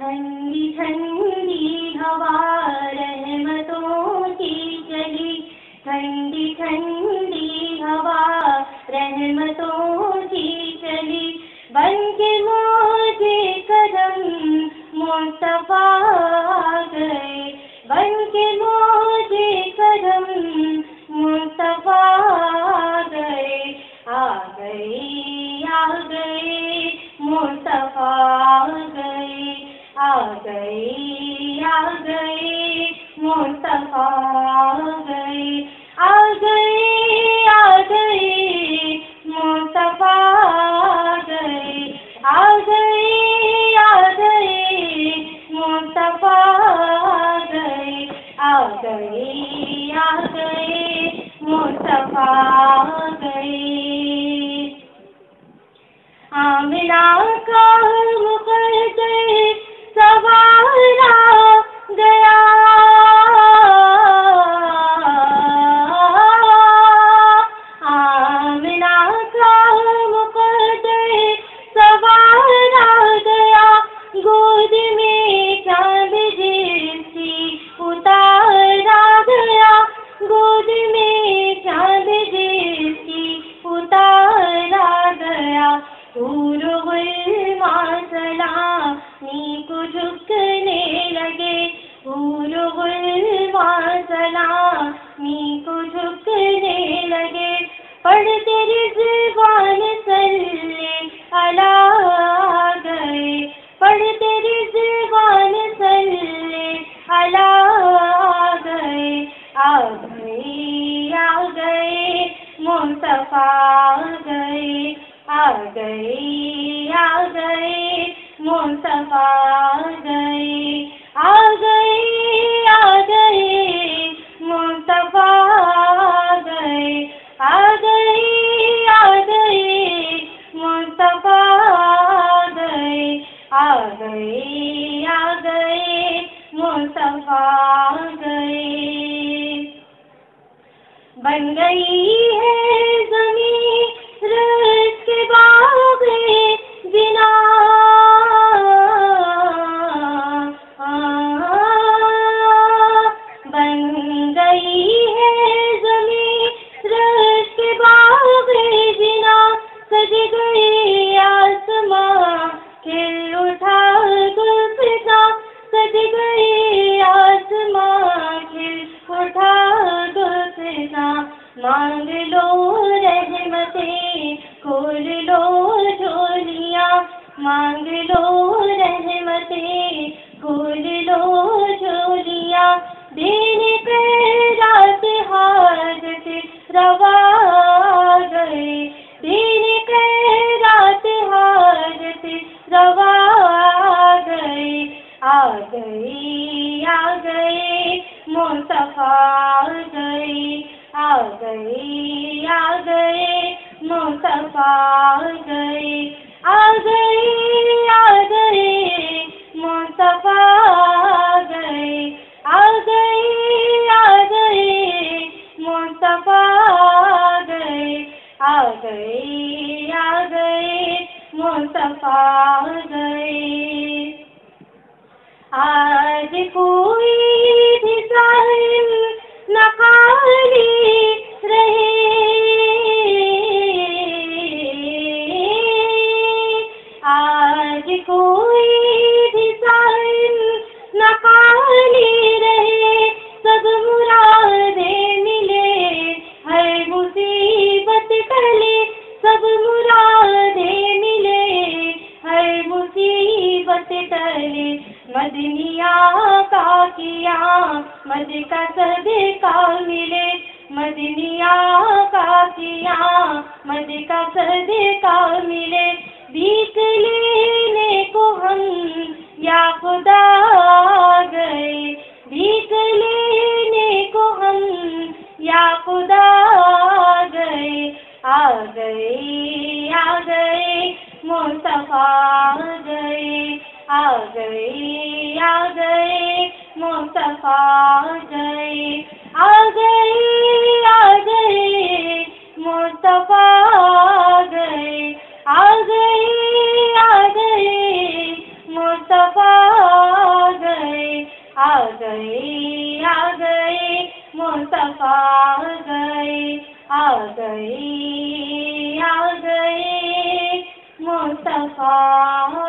ٹھنڈی ٹھنڈی ہوا رحمتوں کی چلی، ٹھنڈی ٹھنڈی ہوا رحمتوں کی چلی، بن کے موج قدم مصطفیٰ آ گئے، بن کے موج قدم مصطفیٰ آ گئے، آ گئے آ گئے مصطفیٰ آ گئے، آ گئے آ گئے مصطفیٰ آ گئے، آ گئے آ گئے مصطفیٰ آ گئے، آ گئے آ گئے مصطفیٰ آ گئے، آ گئے آ گئے مصطفیٰ آ گئے۔ آمنہ کا مقدر سنوارا گیا، آمنہ کا مقدر سنوارا گیا، گود میں چاند جیسی اتارا گیا، گود میں چاند جیسی اتارا گیا، حور و غلمان سلامی کو جھکنے لگے، حور و غلمان سلامی کو جھکنے لگے، پڑھتے رضوان صلی علیہ گئے، پڑھتے رضوان صلی علیہ گئے، آ گئے آ گئے مصطفیٰ آ گئے، آ گئے آ گئے مصطفیٰ آ گئے، آ گئے آ گئے مصطفیٰ آ گئے، آ گئے آ گئے مصطفیٰ آ گئے، آ گئے آ گئے مصطفیٰ آ گئے، بن گئی ہے زمین رزق کے باغ جنا، بن گئی ہے زمین رزق کے باغ جنا، سج گئی آسماں کھل اٹھا گل فضا، سج گئی آسماں کھل اٹھا گل فضا، مانگ لو رحمتیں کھول لو جھولیاں، مانگ لو رحمتیں کھول لو جھولیاں، دینے خیرات حاجت روا آ گئے، دینے خیرات حاجت روا آ گئے، آ گئے آ گئے مصطفیٰ آ گئے، آ گئے آ گئے مصطفیٰ آ گئے، آ گئے آ گئے مصطفیٰ آ گئے، آ گئے آ گئے مصطفیٰ آ گئے، آ گئے آ گئے مصطفیٰ آ گئے، آج کوئی بھی ساحل نہ خالی رہے، آج کوئی بھی ساحل نہ خالی رہے، سب مرادیں ملے ہر مصیبت ٹلے، سب مرادیں ملے ہر مصیبت ٹلے، مدنی آقا کی آمد کا صدقہ ملے، مدنی آقا کی آمد کا صدقہ ملے، بھیک لینے کو ہم یا خدا آ گئے، بھیک لینے کو ہم یا خدا آ گئے، آ گئے آ گئے مصطفیٰ آ گئے، آ گئے آ گئے مصطفیٰ آ گئے، آ گئے آ گئے مصطفیٰ آ گئے، آ گئے آ گئے مصطفیٰ آ گئے مصطفیٰ آ گئے مصطفیٰ.